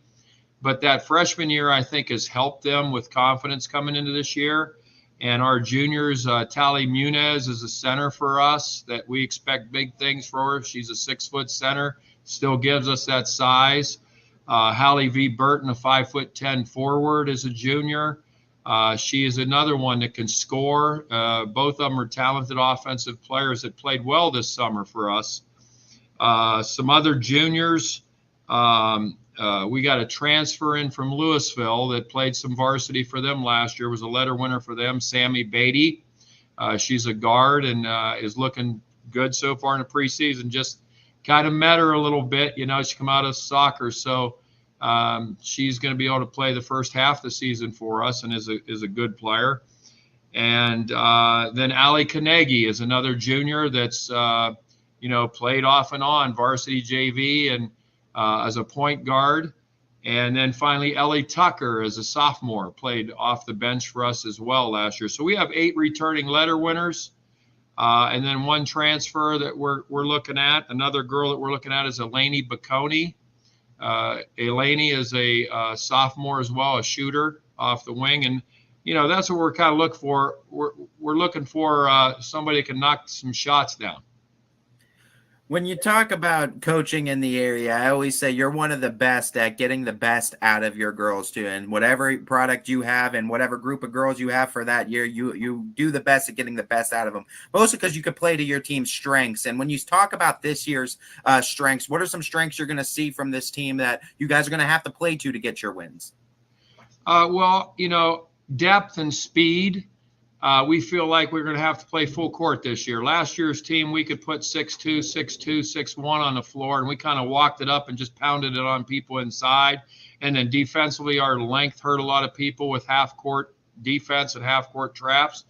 But that freshman year, I think, has helped them with confidence coming into this year. And our juniors, Tali Munez is a center for us that we expect big things for her. She's a 6-foot center. Still gives us that size. Hallie V. Burton, a 5'10" forward, is a junior. She is another one that can score. Both of them are talented offensive players that played well this summer for us. Some other juniors, we got a transfer in from Louisville that played some varsity for them last year, was a letter winner for them, Sammy Beatty. She's a guard and is looking good so far in the preseason. Just kind of met her a little bit, she come out of soccer. So she's going to be able to play the first half of the season for us and is a good player. And then Allie Carnegie is another junior that's, played off and on varsity JV and as a point guard. And then finally, Ellie Tucker as a sophomore played off the bench for us as well last year. So we have 8 returning letter winners, and then 1 transfer that we're looking at. Another girl that we're looking at is Eleni Baconi. Eleni is a sophomore as well, a shooter off the wing, and that's what we're kind of looking for. We're looking for somebody that can knock some shots down. When you talk about coaching in the area, I always say you're one of the best at getting the best out of your girls too. And whatever product you have and whatever group of girls you have for that year, you do the best at getting the best out of them. Mostly because you could play to your team's strengths. And when you talk about this year's strengths, what are some strengths you're going to see from this team that you guys are going to have to play to get your wins? Well, depth and speed. We feel like we're going to have to play full court this year. Last year's team, we could put 6'2", 6'2", 6'1" on the floor, and we kind of walked it up and just pounded it on people inside. And then defensively, our length hurt a lot of people with half-court defense and half-court traps.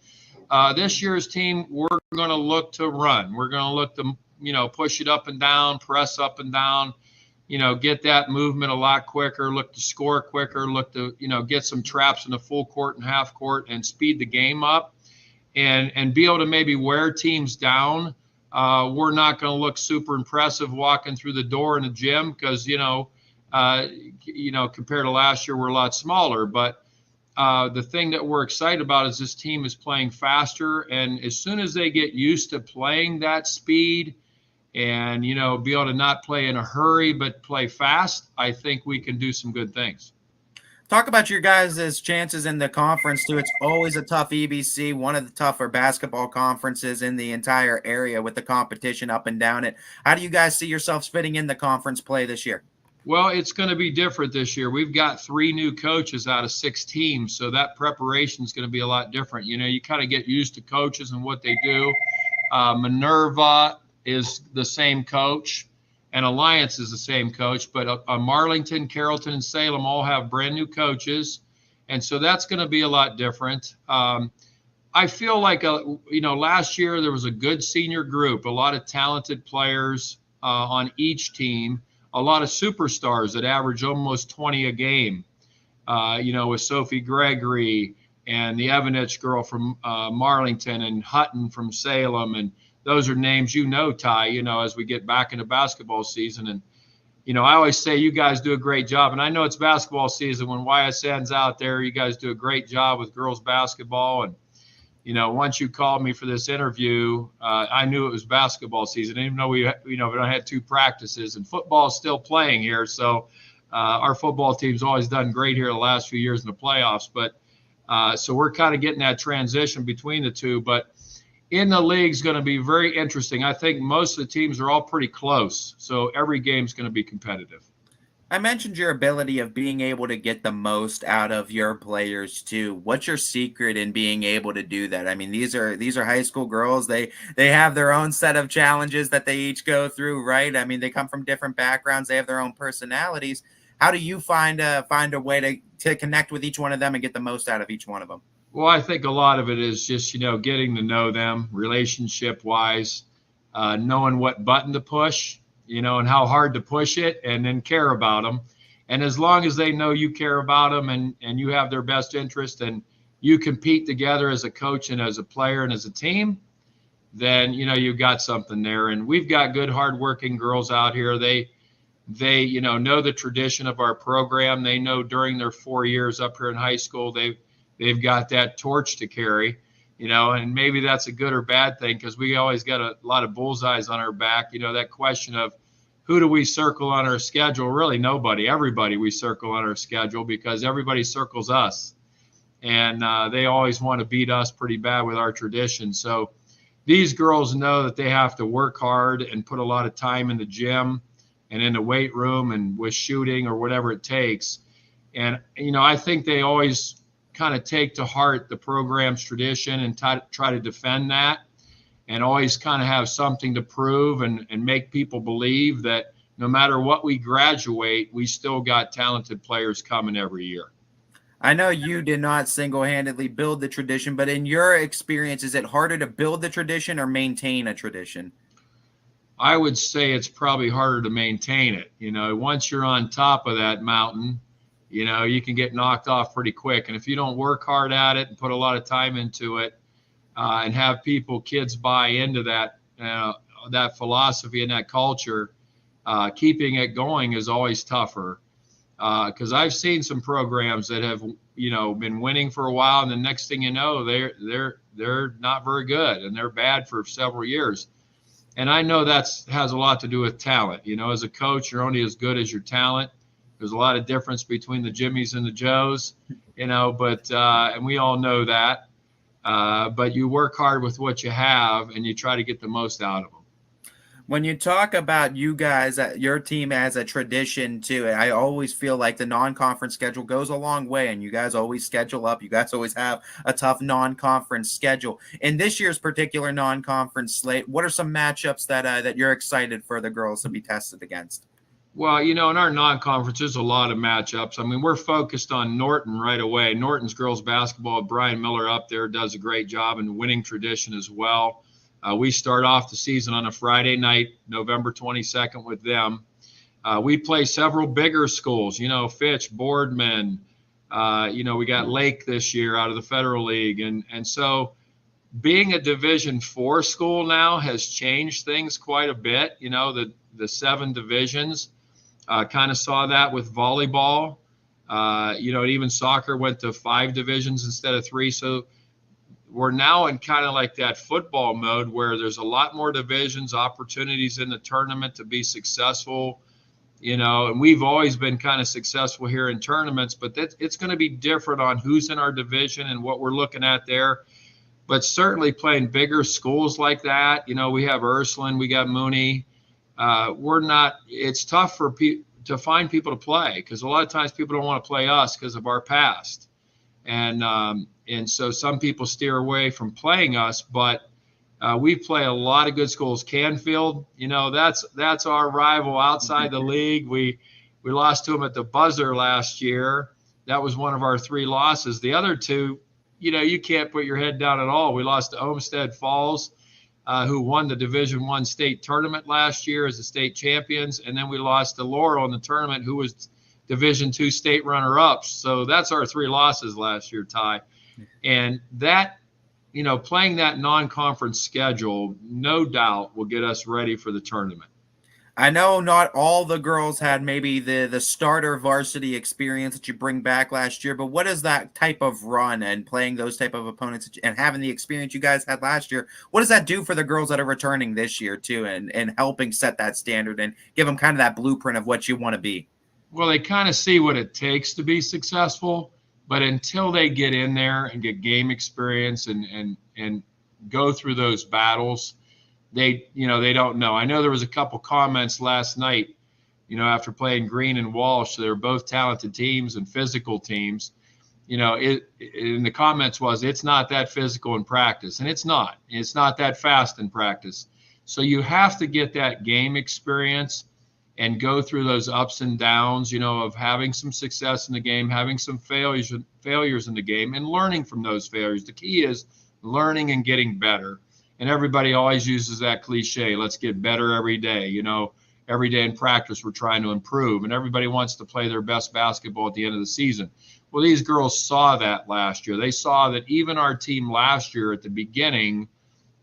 This year's team, we're going to look to run. We're going to look to, push it up and down, press up and down, get that movement a lot quicker, look to score quicker, look to, get some traps in the full court and half court and speed the game up and be able to maybe wear teams down. We're not going to look super impressive walking through the door in the gym because, compared to last year, we're a lot smaller. But the thing that we're excited about is this team is playing faster. And as soon as they get used to playing that speed, and, be able to not play in a hurry, but play fast, I think we can do some good things. Talk about your guys' chances in the conference, too. It's always a tough EBC, one of the tougher basketball conferences in the entire area with the competition up and down it. How do you guys see yourselves fitting in the conference play this year? Well, it's going to be different this year. We've got 3 new coaches out of 6 teams, so that preparation is going to be a lot different. You kind of get used to coaches and what they do. Minerva is the same coach, and Alliance is the same coach, but Marlington, Carrollton, and Salem all have brand new coaches, and so that's going to be a lot different. I feel like last year there was a good senior group, a lot of talented players on each team, a lot of superstars that average almost 20 a game. With Sophie Gregory and the Evanich girl from Marlington and Hutton from Salem, and those are names Ty, as we get back into basketball season. And, I always say you guys do a great job. And I know it's basketball season. When YSN's out there, you guys do a great job with girls basketball. And, once you called me for this interview, I knew it was basketball season, even though we had 2 practices. And football is still playing here. So our football team's always done great here the last few years in the playoffs. But so we're kind of getting that transition between the two. But in the league is going to be very interesting. I think most of the teams are all pretty close, so every game is going to be competitive. I mentioned your ability of being able to get the most out of your players too. What's your secret in being able to do that? I mean, these are high school girls. They have their own set of challenges that they each go through, right? I mean, they come from different backgrounds. They have their own personalities. How do you find a way to connect with each one of them and get the most out of each one of them? Well, I think a lot of it is just, getting to know them relationship-wise, knowing what button to push, and how hard to push it, and then care about them. And as long as they know you care about them and you have their best interest and you compete together as a coach and as a player and as a team, then, you've got something there. And we've got good, hardworking girls out here. They know the tradition of our program. They know during their 4 years up here in high school, they've got that torch to carry, and maybe that's a good or bad thing because we always got a lot of bullseyes on our back. That question of who do we circle on our schedule? Really nobody. Everybody we circle on our schedule because everybody circles us. And they always want to beat us pretty bad with our tradition. So these girls know that they have to work hard and put a lot of time in the gym and in the weight room and with shooting or whatever it takes. And, I think they always kind of take to heart the program's tradition and try to defend that and always kind of have something to prove and make people believe that no matter what we graduate, we still got talented players coming every year. I know you did not single-handedly build the tradition, but in your experience, is it harder to build the tradition or maintain a tradition? I would say it's probably harder to maintain it. Once you're on top of that mountain, you can get knocked off pretty quick. And if you don't work hard at it and put a lot of time into it, and have kids buy into that philosophy and that culture, keeping it going is always tougher. Because I've seen some programs that have, been winning for a while, and the next thing you know, they're not very good, and they're bad for several years. And I know has a lot to do with talent. As a coach, you're only as good as your talent. There's a lot of difference between the Jimmies and the Joes, but and we all know that. But you work hard with what you have, and you try to get the most out of them. When you talk about you guys, your team as a tradition too, I always feel like the non-conference schedule goes a long way, and you guys always schedule up. You guys always have a tough non-conference schedule. In this year's particular non-conference slate, what are some matchups that you're excited for the girls to be tested against? Well, in our non-conference, there's a lot of matchups. I mean, we're focused on Norton right away. Norton's girls basketball, Brian Miller up there does a great job in winning tradition as well. We start off the season on a Friday night, November 22nd with them. We play several bigger schools, Fitch, Boardman. We got Lake this year out of the Federal League. And so being a Division IV school now has changed things quite a bit. The 7 divisions kind of saw that with volleyball. Even soccer went to 5 divisions instead of 3. So we're now in kind of like that football mode where there's a lot more divisions, opportunities in the tournament to be successful, and we've always been kind of successful here in tournaments, but it's going to be different on who's in our division and what we're looking at there. But certainly playing bigger schools like that, we have Ursuline, we got Mooney. It's tough to find people to play because a lot of times people don't want to play us because of our past. And so some people steer away from playing us, but we play a lot of good schools. Canfield, that's our rival outside the league. We lost to them at the buzzer last year. That was one of our 3 losses. The other 2, you can't put your head down at all. We lost to Olmsted Falls, who won the Division I state tournament last year as the state champions. And then we lost to Laurel in the tournament, who was Division II state runner-ups. So that's our 3 losses last year, Ty. And that, playing that non-conference schedule, no doubt will get us ready for the tournament. I know not all the girls had maybe the starter varsity experience that you bring back last year, but what is that type of run and playing those type of opponents and having the experience you guys had last year? What does that do for the girls that are returning this year too, and helping set that standard and give them kind of that blueprint of what you want to be? Well, they kind of see what it takes to be successful, but until they get in there and get game experience and go through those battles, they don't know. I know there was a couple comments last night, after playing Green and Walsh. They're both talented teams and physical teams. In the comments was, it's not that physical in practice, and it's not that fast in practice. So you have to get that game experience and go through those ups and downs, of having some success in the game, having some failures in the game, and learning from those failures. The key is learning and getting better. And everybody always uses that cliche, let's get better every day. Every day in practice, we're trying to improve, and everybody wants to play their best basketball at the end of the season. Well, these girls saw that last year. They saw that even our team last year at the beginning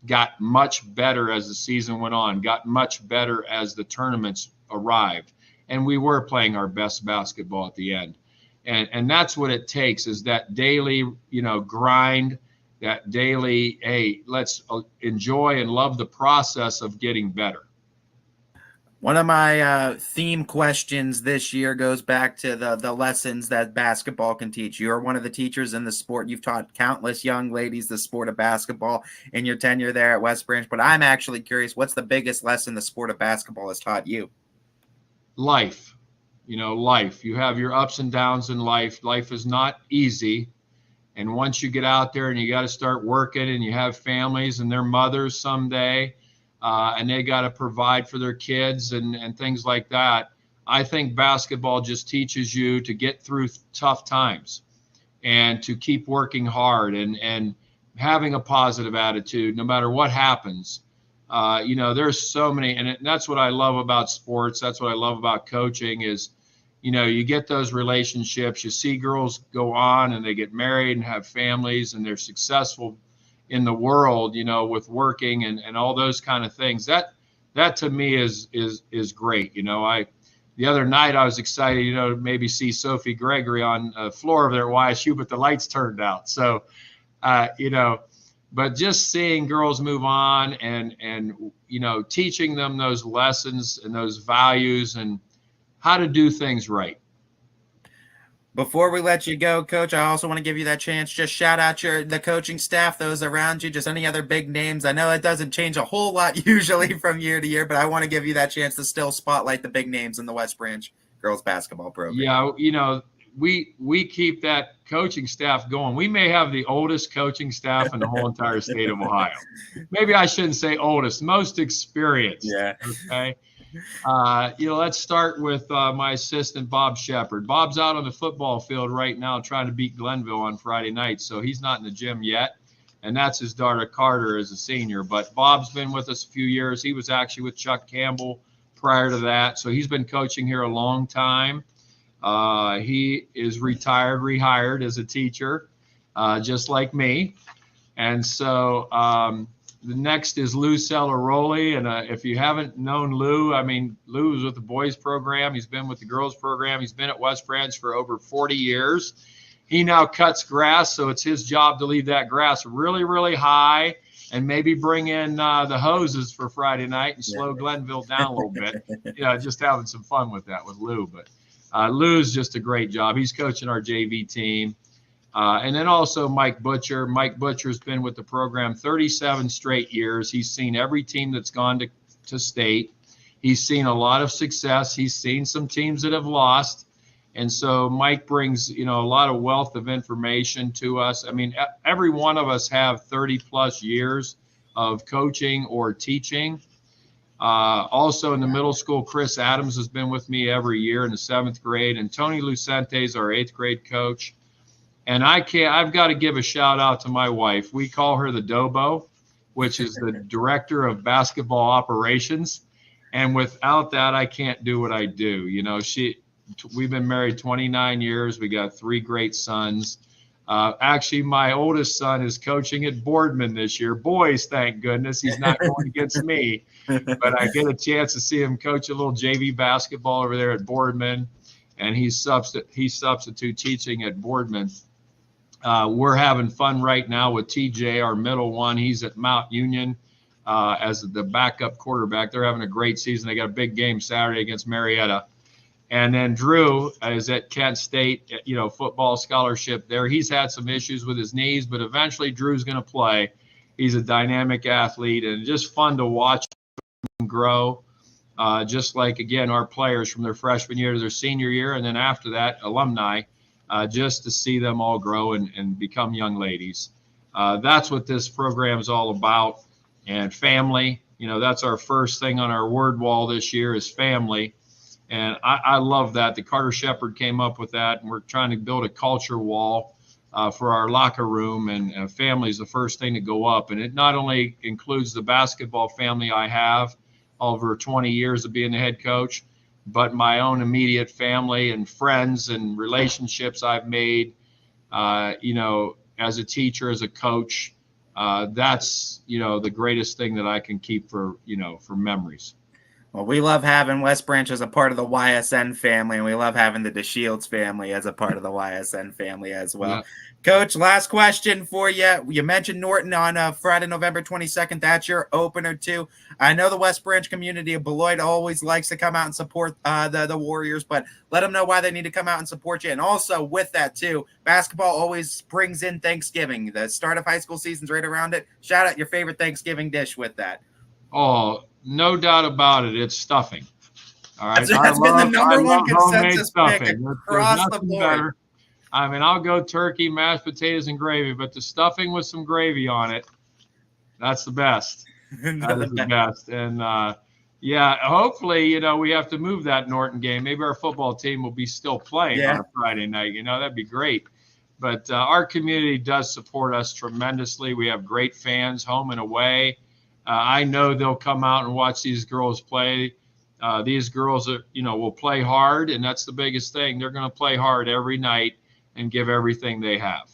got much better as the season went on, got much better as the tournaments arrived, and we were playing our best basketball at the end. And that's what it takes, is that daily, grind, that daily, hey, let's enjoy and love the process of getting better. One of my theme questions this year goes back to the lessons that basketball can teach. You're one of the teachers in the sport. You've taught countless young ladies the sport of basketball in your tenure there at West Branch. But I'm actually curious, what's the biggest lesson the sport of basketball has taught you? Life. Life. You have your ups and downs in life. Life is not easy. And once you get out there and you got to start working, and you have families and their mothers someday, and they got to provide for their kids and things like that, I think basketball just teaches you to get through tough times and to keep working hard and having a positive attitude no matter what happens. There's so many, and that's what I love about sports. That's what I love about coaching is, you get those relationships. You see girls go on and they get married and have families and they're successful in the world, with working and all those kind of things. That to me is great. The other night I was excited, to maybe see Sophie Gregory on the floor over there at YSU, but the lights turned out. So, but just seeing girls move on and teaching them those lessons and those values and how to do things right. Before we let you go, Coach, I also want to give you that chance. Just shout out the coaching staff, those around you, just any other big names. I know it doesn't change a whole lot usually from year to year, but I want to give you that chance to still spotlight the big names in the West Branch girls basketball program. Yeah, we keep that coaching staff going. We may have the oldest coaching staff in the whole entire state of Ohio. Maybe I shouldn't say oldest, most experienced. Yeah. Okay. Let's start with my assistant, Bob Shepard. Bob's out on the football field right now trying to beat Glenville on Friday night, so he's not in the gym yet. And that's his daughter, Carter, as a senior. But Bob's been with us a few years. He was actually with Chuck Campbell prior to that, so he's been coaching here a long time. He is rehired as a teacher, just like me. And so the next is Lou Celaroli. And if you haven't known Lou, Lou was with the boys program. He's been with the girls program. He's been at West Branch for over 40 years. He now cuts grass, so it's his job to leave that grass really, really high and maybe bring in the hoses for Friday night and slow Glenville down a little bit. Just having some fun with that with Lou. But Lou's just a great job. He's coaching our JV team. And then also Mike Butcher. Mike Butcher's been with the program 37 straight years. He's seen every team that's gone to state. He's seen a lot of success. He's seen some teams that have lost. And so Mike brings, a lot of wealth of information to us. Every one of us have 30 plus years of coaching or teaching. Also in the middle school, Chris Adams has been with me every year in the 7th grade, and Tony Lucente is our 8th grade coach. And I've got to give a shout out to my wife. We call her the Dobo, which is the director of basketball operations. And without that, I can't do what I do. We've been married 29 years. We got 3 great sons. Actually, my oldest son is coaching at Boardman this year. Boys, thank goodness. He's not going against me. But I get a chance to see him coach a little JV basketball over there at Boardman. And he's substitute teaching at Boardman. We're having fun right now with TJ, our middle one. He's at Mount Union as the backup quarterback. They're having a great season. They got a big game Saturday against Marietta. And then Drew is at Kent State, football scholarship there. He's had some issues with his knees, but eventually Drew's going to play. He's a dynamic athlete and just fun to watch him grow. Just like, again, our players from their freshman year to their senior year. And then after that, alumni, just to see them all grow and become young ladies. That's what this program is all about. And family, that's our first thing on our word wall this year is family. And I love that. The Carter Shepard came up with that, and we're trying to build a culture wall for our locker room, and family is the first thing to go up. And it not only includes the basketball family I have over 20 years of being the head coach, but my own immediate family and friends and relationships I've made, as a teacher, as a coach. That's, the greatest thing that I can keep for memories. Well, we love having West Branch as a part of the YSN family, and we love having the DeShields family as a part of the YSN family as well. Yeah. Coach, last question for you. You mentioned Norton on Friday, November 22nd. That's your opener, too. I know the West Branch community of Beloit always likes to come out and support the Warriors, but let them know why they need to come out and support you. And also with that, too, basketball always brings in Thanksgiving. The start of high school season's right around it. Shout out your favorite Thanksgiving dish with that. Oh, no doubt about it. It's stuffing. All right. That's been the number one consensus pick across the board. Better. I'll go turkey, mashed potatoes, and gravy, but the stuffing with some gravy on it, that's the best. That is the best. And, hopefully, we have to move that Norton game. Maybe our football team will be still playing on a Friday night. That'd be great. But our community does support us tremendously. We have great fans home and away. I know they'll come out and watch these girls play. These girls are, will play hard, and that's the biggest thing. They're going to play hard every night and give everything they have.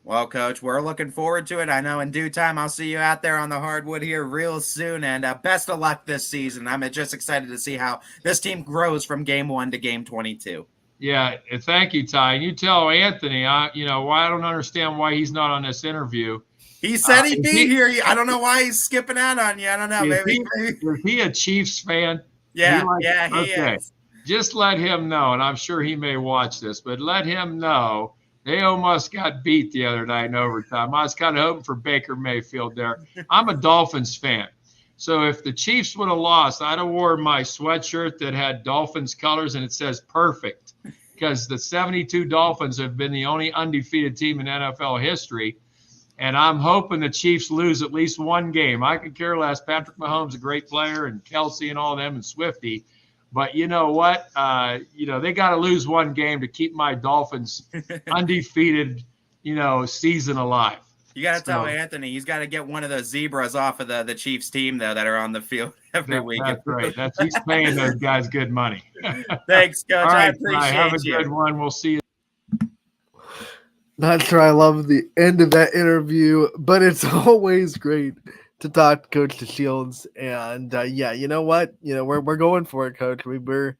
Well, Coach, we're looking forward to it. I know in due time I'll see you out there on the hardwood here real soon, and best of luck this season. I'm just excited to see how this team grows from game 1 to game 22. Yeah, thank you, Ty. And you tell Anthony, why I don't understand why he's not on this interview. He said he'd be here. I don't know why he's skipping out on you. I don't know. Maybe. Is he a Chiefs fan? Yeah, he is. Just let him know, and I'm sure he may watch this, but let him know they almost got beat the other night in overtime. I was kind of hoping for Baker Mayfield there. I'm a Dolphins fan. So if the Chiefs would have lost, I'd have worn my sweatshirt that had Dolphins colors and it says perfect, because the 72 Dolphins have been the only undefeated team in NFL history. And I'm hoping the Chiefs lose at least one game. I could care less. Patrick Mahomes, a great player, and Kelsey and all of them, and Swifty. But you know what? They got to lose one game to keep my Dolphins undefeated, season alive. You got to tell Anthony he's got to get one of those zebras off of the Chiefs team, though, that are on the field every week. That's right. He's paying those guys good money. Thanks, Coach. All right, I appreciate have a you. good one. We'll see you. Not sure I love the end of that interview, but it's always great to talk to Coach DeShields. And you know what? We're going for it, Coach. We're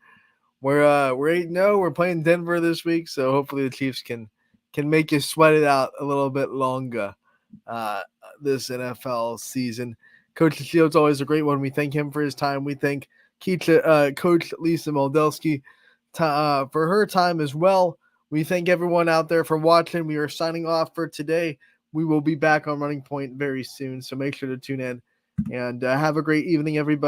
8-0. We're playing Denver this week, so hopefully the Chiefs can make you sweat it out a little bit longer this NFL season. Coach DeShields always a great one. We thank him for his time. We thank Coach Lisa Moldelsky for her time as well. We thank everyone out there for watching. We are signing off for today. We will be back on Running Point very soon, so make sure to tune in. And have a great evening, everybody.